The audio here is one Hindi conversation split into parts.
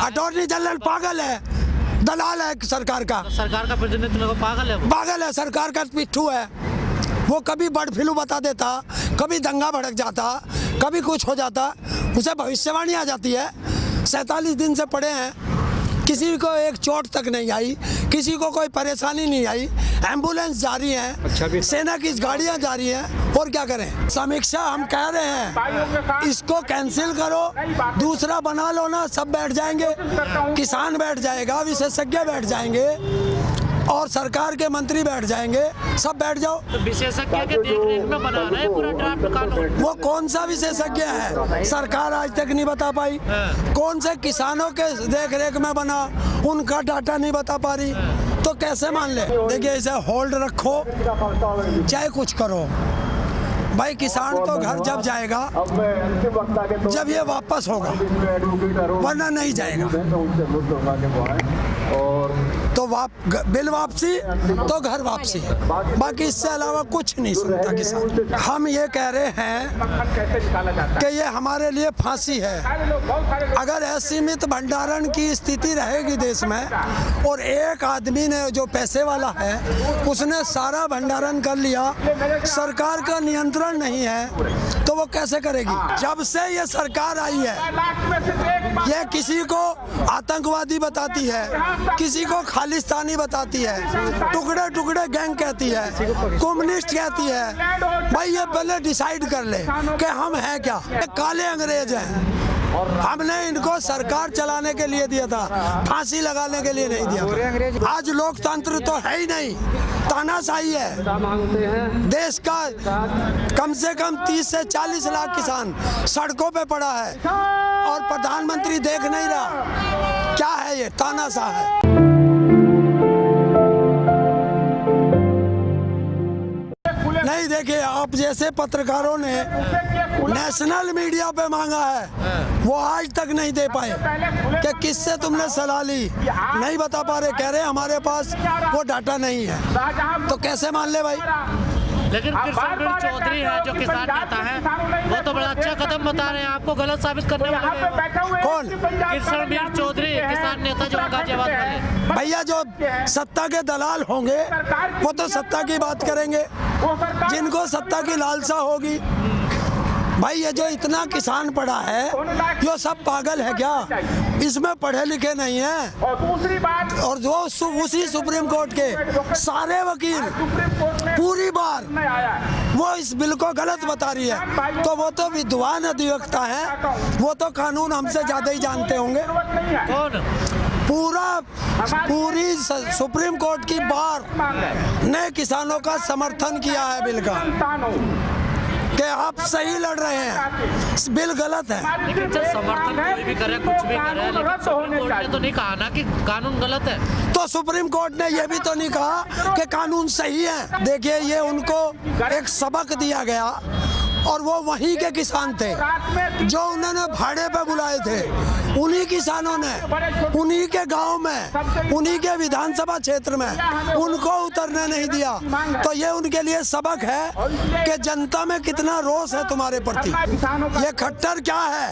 अटॉर्नी जनरल पागल है, दलाल है सरकार का। सरकार का प्रतिनिधित्व पागल है वो। पागल है, सरकार का पिट्ठू है वो। कभी बर्ड फ्लू बता देता, कभी दंगा भड़क जाता, कभी कुछ हो जाता, उसे भविष्यवाणी आ जाती है। 47 दिन से पड़े हैं, किसी को एक चोट तक नहीं आई, किसी को कोई परेशानी नहीं आई। एम्बुलेंस जारी है, सेना की गाड़ियां जारी हैं, और क्या करें। समीक्षा हम कह रहे हैं इसको कैंसिल करो, दूसरा बना लो ना, सब बैठ जाएंगे, किसान बैठ जाएगा, विशेषज्ञ बैठ जाएंगे, और सरकार के मंत्री बैठ जाएंगे, सब बैठ जाओ। तो विशेषज्ञ के देखरेख में बनाना है पूरा ड्राफ्ट कानून। वो कौन सा विशेषज्ञ है, सरकार आज तक नहीं बता पाई। कौन से किसानों के देखरेख में बना, उनका डाटा नहीं बता पा रही, तो कैसे मान ले। देखिए, इसे होल्ड रखो चाहे कुछ करो, भाई किसान तो घर जब जाएगा जब ये वापस होगा, वरना नहीं जाएगा। तो बिल वापसी तो घर वापसी, बाकी इससे अलावा कुछ नहीं सुनता किसान। हम ये कह रहे हैं कि ये हमारे लिए फांसी है। अगर असीमित भंडारण की स्थिति रहेगी देश में, और एक आदमी ने जो पैसे वाला है उसने सारा भंडारण कर लिया, सरकार का नियंत्रण नहीं है, तो वो कैसे करेगी। जब से ये सरकार आई है, ये किसी को आतंकवादी बताती है, किसी को खालिस्तानी बताती है, टुकड़े टुकड़े गैंग कहती है, कम्युनिस्ट कहती है। भाई ये पहले डिसाइड कर ले कि हम हैं क्या। ये काले अंग्रेज हैं, हमने इनको सरकार चलाने के लिए दिया था, फांसी लगाने के लिए नहीं दिया था। आज लोकतंत्र तो है ही नहीं, तानाशाही है। देश का कम से कम 30 से 40 लाख किसान सड़कों पे पड़ा है, और प्रधानमंत्री देख नहीं रहा। क्या है ये, तानाशाह है। नहीं, देखिए, आप जैसे पत्रकारों ने नेशनल मीडिया पे मांगा है, वो आज तक नहीं दे पाए कि किससे तुमने सलाह ली, नहीं बता पा रहे। कह रहे हमारे पास वो डाटा नहीं है, तो कैसे मान ले भाई। लेकिन कृष्णवीर चौधरी है जो किसान नेता है, वो तो बड़ा अच्छा कदम बता रहे हैं, आपको गलत साबित करने वाले। कौन? कृष्णवीर चौधरी, किसान नेता जो गाजियाबाद वाले। भैया, जो सत्ता के दलाल होंगे वो तो सत्ता की बात करेंगे, जिनको सत्ता की लालसा होगी। भाई, ये जो इतना किसान पड़ा है, ये सब पागल है क्या? इसमें पढ़े लिखे नहीं है। और दूसरी बात, और जो उसी सुप्रीम कोर्ट के सारे वकील पूरी बार वो इस बिल को गलत बता रही है, तो वो तो विद्वान अधिवक्ता है, वो तो कानून हमसे ज्यादा ही जानते होंगे। कौन? पूरी सुप्रीम कोर्ट की बार ने किसानों का समर्थन किया है बिल का, कि आप सही लड़ रहे हैं, बिल गलत है। लेकिन जब समर्थन कोई भी करे, कुछ भी करे, लेकिन सुप्रीम कोर्ट ने तो नहीं कहा ना कि कानून गलत है। तो सुप्रीम कोर्ट ने यह भी तो नहीं कहा कि कानून सही है। देखिए, ये उनको एक सबक दिया गया, और वो वहीं के किसान थे जो उन्होंने भाड़े पे बुलाए थे, उन्हीं किसानों ने उन्हीं के गांव में, उन्हीं के विधानसभा क्षेत्र में उनको उतरने नहीं दिया। तो ये उनके लिए सबक है कि जनता में कितना रोष है तुम्हारे प्रति। ये खट्टर क्या है,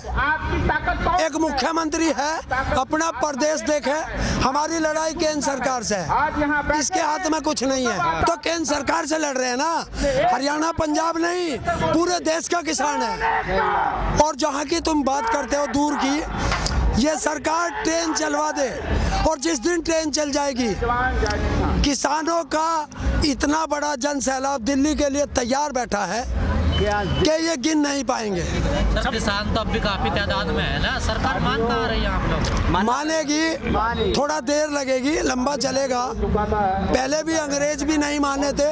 एक मुख्यमंत्री है, अपना प्रदेश देखे। हमारी लड़ाई केंद्र सरकार से है, इसके हाथ में कुछ नहीं है, तो केंद्र सरकार से लड़ रहे हैं ना, हरियाणा पंजाब नहीं, पूरे देश का किसान है। और जहाँ की तुम बात करते हो दूर की, ये सरकार ट्रेन चलवा दे, और जिस दिन ट्रेन चल जाएगी, किसानों का इतना बड़ा जन सैलाब दिल्ली के लिए तैयार बैठा है कि ये गिन नहीं पाएंगे। सर, किसान तो अब भी काफी तादाद में है ना, सरकार मान कहाँ रही है आप लोग? मानेगी, थोड़ा देर लगेगी, लंबा चलेगा। पहले भी अंग्रेज भी नहीं माने थे,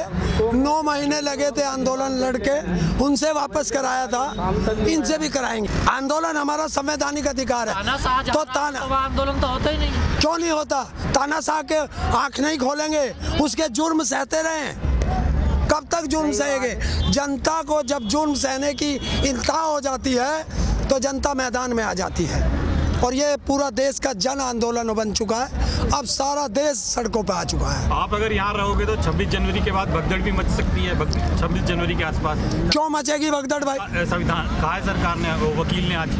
9 महीने लगे थे आंदोलन लड़के, उनसे वापस कराया था, इनसे भी कराएंगे। आंदोलन हमारा संवैधानिक अधिकार है, तो आंदोलन तो होता ही नहीं। क्यों नहीं होता? तानाशाह के आंख नहीं खोलेंगे, उसके जुर्म सहते रहें। कब तक जुर्म सहेंगे? जनता को जब जुर्म सहने की इंतहा हो जाती है, तो जनता मैदान में आ जाती है, और ये पूरा देश का जन आंदोलन बन चुका है। अब सारा देश सड़कों पे आ चुका है। आप अगर यहाँ रहोगे तो 26 जनवरी के बाद भगदड़ भी मच सकती है, 26 जनवरी के आसपास। क्यों मचेगी भगदड़ भाई? संविधान कहा है सरकार ने, वो वकील ने आज।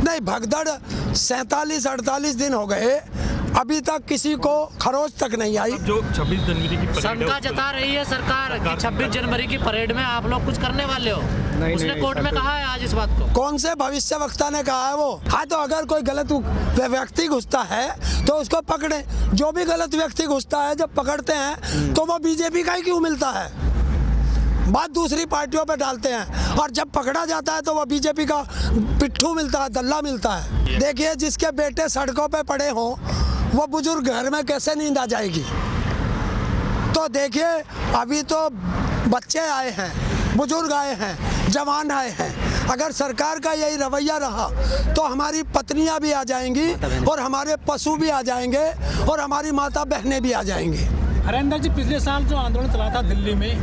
नहीं, भगदड़ 47-48 दिन हो गए, अभी तक किसी को खरोच तक नहीं आई। जो 26 जनवरी की परेड शंका है, जता रही है सरकार कि 26 जनवरी की परेड में आप लोग कुछ करने वाले हो। उसने कोर्ट में कहा है आज इस बात को। कौन से भविष्यवक्ता ने कहा है वो? हाँ, तो अगर कोई गलत व्यक्ति घुसता है तो उसको पकड़े। जो भी गलत व्यक्ति घुसता है जब पकड़ते हैं तो वो बीजेपी का ही क्यों मिलता है? बात दूसरी पार्टियों पे डालते हैं, और जब पकड़ा जाता है तो वो बीजेपी का पिट्ठू मिलता है, दल्ला मिलता है। देखिए, जिसके बेटे सड़कों पे पड़े हों वो बुजुर्ग घर में कैसे नींद आ जाएगी? तो देखिए, अभी तो बच्चे आए हैं, बुजुर्ग आए हैं, जवान आए हैं। अगर सरकार का यही रवैया रहा तो हमारी पत्नियां भी आ जाएंगी और हमारे पशु भी आ जाएंगे और हमारी माता बहनें भी आ जाएंगी। हरेंद्र जी, पिछले साल जो आंदोलन चला था दिल्ली में,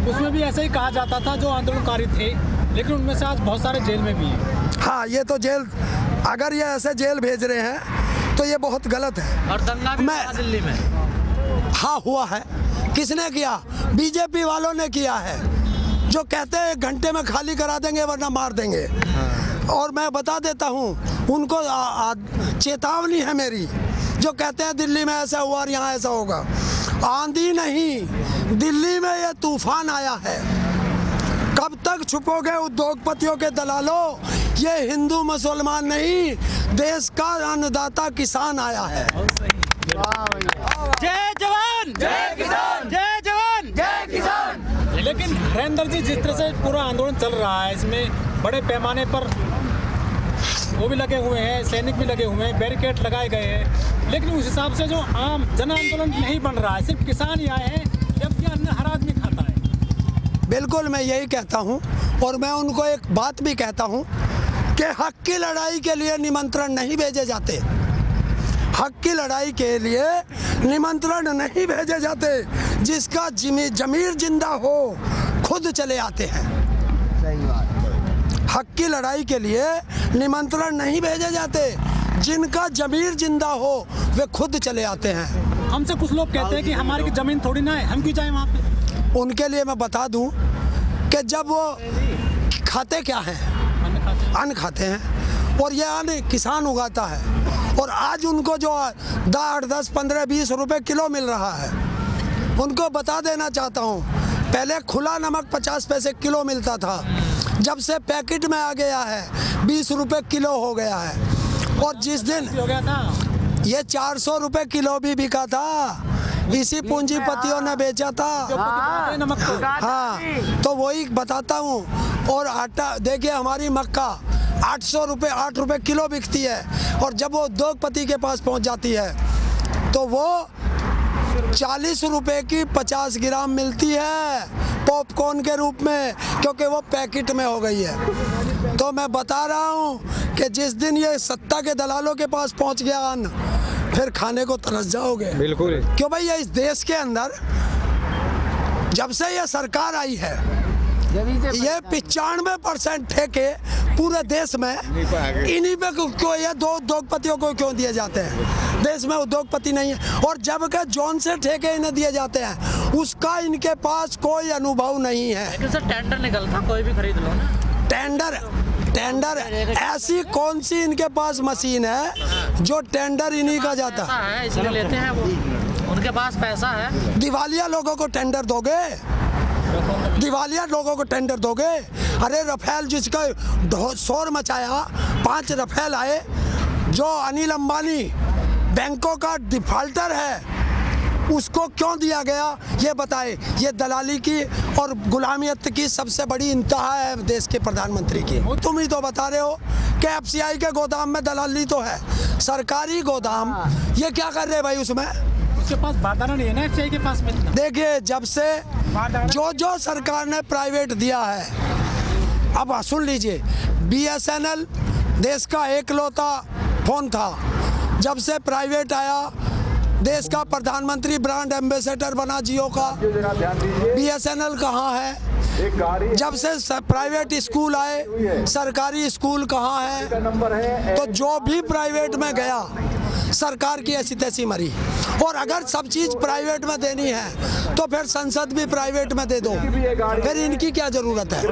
उसमें भी ऐसे ही कहा जाता था जो आंदोलनकारी थे, लेकिन उनमें से आज बहुत सारे जेल में भी हैं। हाँ, ये तो जेल, अगर ये ऐसे जेल भेज रहे हैं तो ये बहुत गलत है। और दंगा भी हुआ दिल्ली में। हाँ, हुआ है। किसने किया? बीजेपी वालों ने किया है, जो कहते हैं 1 घंटे में खाली करा देंगे वरना मार देंगे। और मैं बता देता हूँ, उनको चेतावनी है मेरी, जो कहते हैं दिल्ली में ऐसा हुआ और यहाँ ऐसा होगा। आंधी नहीं, दिल्ली में ये तूफान आया है। कब तक छुपोगे उद्योगपतियों के दलालों? ये हिंदू मुसलमान नहीं, देश का अन्नदाता किसान आया है। जय जवान, जय किसान, जय जवान, जय किसान। लेकिन हरेंद्र जी, जिस तरह से पूरा आंदोलन चल रहा है, इसमें बड़े पैमाने पर वो भी लगे हुए हैं, सैनिक भी लगे हुए हैं, बैरिकेड लगाए गए हैं, लेकिन उस हिसाब से जो आम जन आंदोलन नहीं बन रहा है, सिर्फ किसान ही आए हैं, जबकि अन्न हर आदमी खाता है। बिल्कुल, मैं यही कहता हूँ, और मैं उनको एक बात भी कहता हूँ कि हक की लड़ाई के लिए निमंत्रण नहीं भेजे जाते। हक की लड़ाई के लिए निमंत्रण नहीं भेजे जाते। जिसका जमीर जिंदा हो खुद चले आते हैं। सही बात। हक की लड़ाई के लिए निमंत्रण नहीं भेजे जाते। जिनका जमीर जिंदा हो वे खुद चले आते हैं। हमसे कुछ लोग कहते हैं कि हमारी जमीन थोड़ी ना है, हम क्यों जाएं वहाँ पे? उनके लिए मैं बता दूं कि जब वो खाते क्या हैं, अन्न खाते हैं, और ये अन्न किसान उगाता है, और आज उनको जो 8, 10, 15, 20 रुपए किलो मिल रहा है, उनको बता देना चाहता हूँ, पहले खुला नमक 50 पैसे किलो मिलता था, जब से पैकेट में आ गया है 20 रुपए किलो हो गया है। और जिस दिन हो गया था ये 400 रुपए किलो भी बिका था, इसी पूंजीपतियों ने बेचा था। नमक तो। हाँ, तो वही बताता हूँ। और आटा देखिए, हमारी मक्का 800 रुपये 8 रुपये किलो बिकती है, और जब वो उद्योगपति के पास पहुँच जाती है तो वो 40 रुपये की 50 ग्राम मिलती है पॉपकॉर्न के रूप में, क्योंकि वो पैकेट में हो गई है। तो मैं बता रहा हूँ कि जिस दिन ये सत्ता के दलालों के पास पहुँच गया अन्न, फिर खाने को तरस जाओगे। बिल्कुल। क्यों भाई, ये इस देश के अंदर जब से ये सरकार आई है, ये 95% ठेके पूरे देश में इन्हीं पे क्यों, ये 2 उद्योगपतियों को क्यों दिए जाते हैं? देश में उद्योगपति नहीं है, और जब के जोन से ठेके इन्हें दिए जाते हैं उसका इनके पास कोई अनुभव नहीं है। लेकिन सर, टेंडर निकलता, कोई भी खरीद लो ना। टेंडर ऐसी कौन सी इनके पास मशीन है जो टेंडर इन्हीं का जाता है? इसलिए लेते हैं वो, उनके पास पैसा है। दिवालिया लोगों को टेंडर दोगे? दिवालिया लोगों को टेंडर दोगे? अरे रफेल जिसका शोर मचाया, 5 रफेल आए, जो अनिल अंबानी बैंकों का डिफाल्टर है, उसको क्यों दिया गया ये बताए। ये दलाली की और गुलामियत की सबसे बड़ी इंतहा है देश के प्रधानमंत्री की। तुम ही तो बता रहे हो कि FCI के गोदाम में दलाली तो है, सरकारी गोदाम, ये क्या कर रहे भाई उसमें? उसके पास बारदाना नहीं है ना FCI के पास में। देखिए, जब से जो सरकार ने प्राइवेट दिया है, अब सुन लीजिए, BSNL देश का एकलौता फोन था, जब से प्राइवेट आया, देश का प्रधानमंत्री ब्रांड एम्बेसडर बना जियो का। BSNL कहाँ है? जब से प्राइवेट स्कूल आए, सरकारी स्कूल कहाँ है? तो जो भी प्राइवेट में गया, सरकार की ऐसी तैसी मरी। और अगर सब चीज प्राइवेट में देनी है तो फिर संसद भी प्राइवेट में दे दो, फिर इनकी क्या जरूरत है?